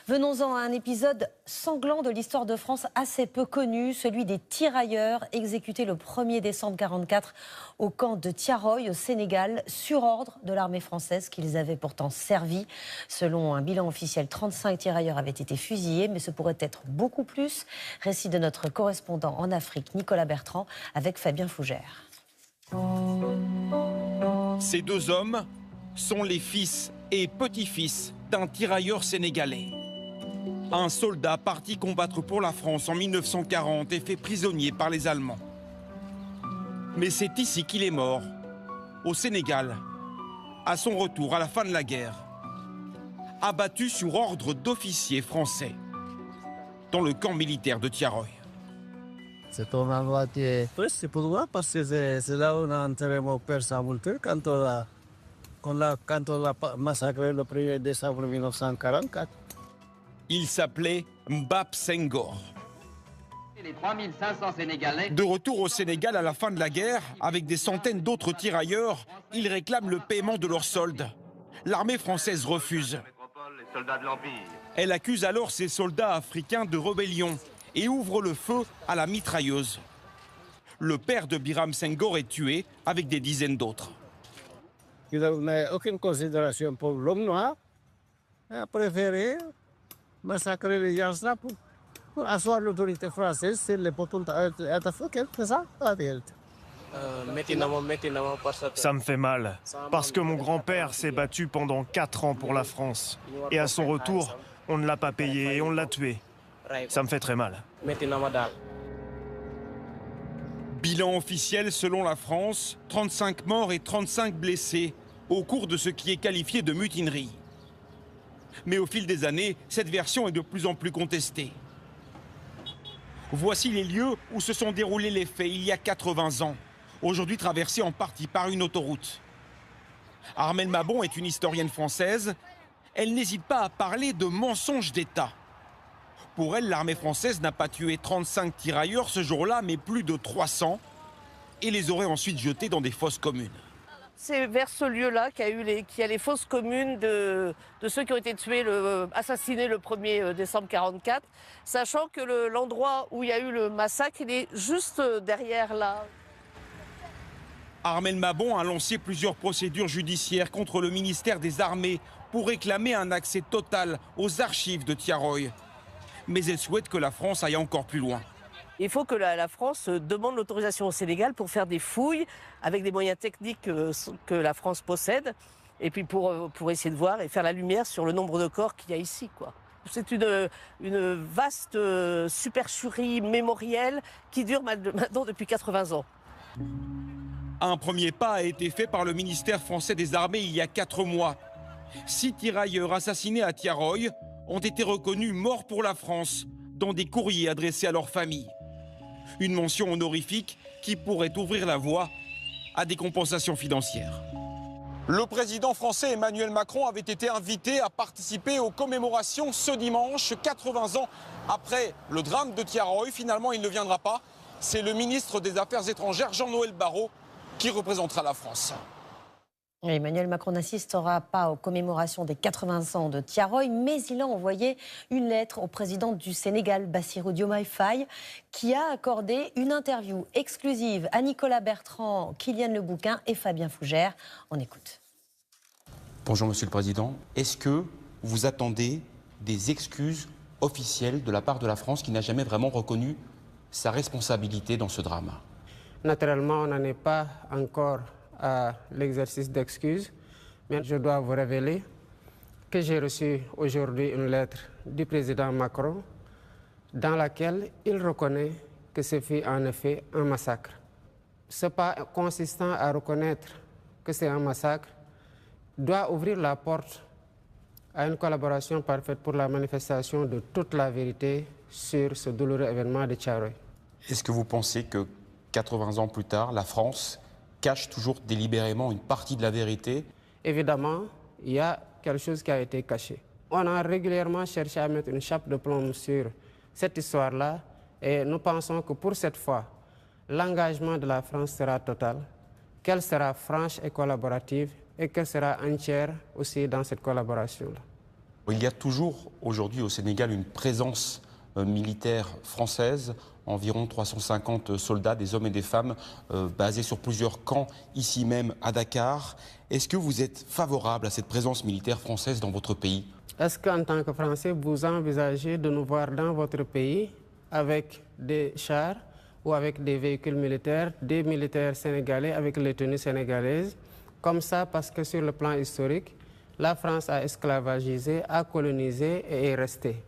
Venons-en à un épisode sanglant de l'histoire de France assez peu connu, celui des tirailleurs exécutés le 1er décembre 1944 au camp de Tiaroy au Sénégal, sur ordre de l'armée française qu'ils avaient pourtant servi. Selon un bilan officiel, 35 tirailleurs avaient été fusillés, mais ce pourrait être beaucoup plus. Récit de notre correspondant en Afrique, Nicolas Bertrand, avec Fabien Fougère. Ces deux hommes sont les fils et petits-fils d'un tirailleur sénégalais. Un soldat parti combattre pour la France en 1940 est fait prisonnier par les Allemands. Mais c'est ici qu'il est mort, au Sénégal, à son retour à la fin de la guerre, abattu sur ordre d'officiers français, dans le camp militaire de Tiaroy. C'est un endroit qui est triste pour moi parce que c'est là où on a enterré mon père Samoulteur quand on l'a massacré le 1er décembre 1944. Il s'appelait Mbap Senghor. Les 3500 Sénégalais. De retour au Sénégal à la fin de la guerre, avec des centaines d'autres tirailleurs, ils réclament le paiement de leurs soldes. L'armée française refuse. Elle accuse alors ses soldats africains de rébellion et ouvre le feu à la mitrailleuse. Le père de Biram Senghor est tué avec des dizaines d'autres. Il n'a aucune considération pour l'homme noir. Il a préféré massacrer les gens là pour asseoir l'autorité française sur les peuples africains. C'est ça la vérité. Ça me fait mal, parce que mon grand-père s'est battu pendant 4 ans pour la France. Et à son retour, on ne l'a pas payé et on l'a tué. Ça me fait très mal. Bilan officiel selon la France, 35 morts et 35 blessés au cours de ce qui est qualifié de mutinerie. Mais au fil des années, cette version est de plus en plus contestée. Voici les lieux où se sont déroulés les faits il y a 80 ans, aujourd'hui traversés en partie par une autoroute. Armelle Mabon est une historienne française. Elle n'hésite pas à parler de mensonges d'État. Pour elle, l'armée française n'a pas tué 35 tirailleurs ce jour-là, mais plus de 300, et les aurait ensuite jetés dans des fosses communes. C'est vers ce lieu-là qu'il y a les fosses communes de ceux qui ont été assassinés le 1er décembre 1944, sachant que l'endroit où il y a eu le massacre, il est juste derrière là. Armelle Mabon a lancé plusieurs procédures judiciaires contre le ministère des Armées pour réclamer un accès total aux archives de Tiaroy. Mais elle souhaite que la France aille encore plus loin. Il faut que la France demande l'autorisation au Sénégal pour faire des fouilles avec des moyens techniques que la France possède, et puis pour essayer de voir et faire la lumière sur le nombre de corps qu'il y a ici, quoi. C'est une vaste supercherie mémorielle qui dure maintenant depuis 80 ans. Un premier pas a été fait par le ministère français des Armées il y a 4 mois. 6 tirailleurs assassinés à Tiaroy ont été reconnus morts pour la France dans des courriers adressés à leurs familles. Une mention honorifique qui pourrait ouvrir la voie à des compensations financières. Le président français Emmanuel Macron avait été invité à participer aux commémorations ce dimanche, 80 ans après le drame de Tiaroy. Finalement, il ne viendra pas. C'est le ministre des Affaires étrangères, Jean-Noël Barrot, qui représentera la France. Emmanuel Macron n'assistera pas aux commémorations des 80 ans de Tiaroy, mais il a envoyé une lettre au président du Sénégal, Bassirou Diomaye Faye, qui a accordé une interview exclusive à Nicolas Bertrand, Kylian Lebouquin et Fabien Fougère. On écoute. Bonjour Monsieur le Président. Est-ce que vous attendez des excuses officielles de la part de la France qui n'a jamais vraiment reconnu sa responsabilité dans ce drame? Naturellement, on n'en est pas encore à l'exercice d'excuses, mais je dois vous révéler que j'ai reçu aujourd'hui une lettre du président Macron dans laquelle il reconnaît que ce fut en effet un massacre. Ce pas consistant à reconnaître que c'est un massacre doit ouvrir la porte à une collaboration parfaite pour la manifestation de toute la vérité sur ce douloureux événement de Tiaroy. Est-ce que vous pensez que 80 ans plus tard, la France cache toujours délibérément une partie de la vérité? Évidemment, il y a quelque chose qui a été caché. On a régulièrement cherché à mettre une chape de plomb sur cette histoire-là et nous pensons que pour cette fois, l'engagement de la France sera total, qu'elle sera franche et collaborative et qu'elle sera entière aussi dans cette collaboration-là. Il y a toujours aujourd'hui au Sénégal une présence militaire française, environ 350 soldats, des hommes et des femmes, basés sur plusieurs camps ici même à Dakar. Est-ce que vous êtes favorable à cette présence militaire française dans votre pays? Est-ce qu'en tant que Français, vous envisagez de nous voir dans votre pays avec des chars ou avec des véhicules militaires, des militaires sénégalais avec les tenues sénégalaises, comme ça parce que sur le plan historique, la France a esclavagisé, a colonisé et est restée.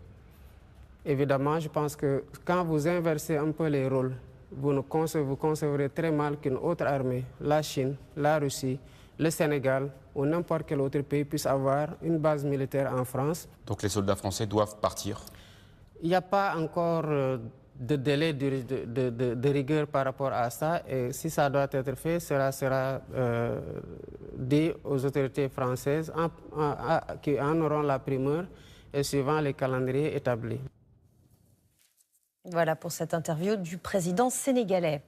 Évidemment, je pense que quand vous inversez un peu les rôles, vous concevrez très mal qu'une autre armée, la Chine, la Russie, le Sénégal ou n'importe quel autre pays puisse avoir une base militaire en France. Donc les soldats français doivent partir? Il n'y a pas encore de délai de rigueur par rapport à ça. Et si ça doit être fait, cela sera dit aux autorités françaises qui en auront la primeur et suivant les calendriers établis. Voilà pour cette interview du président sénégalais.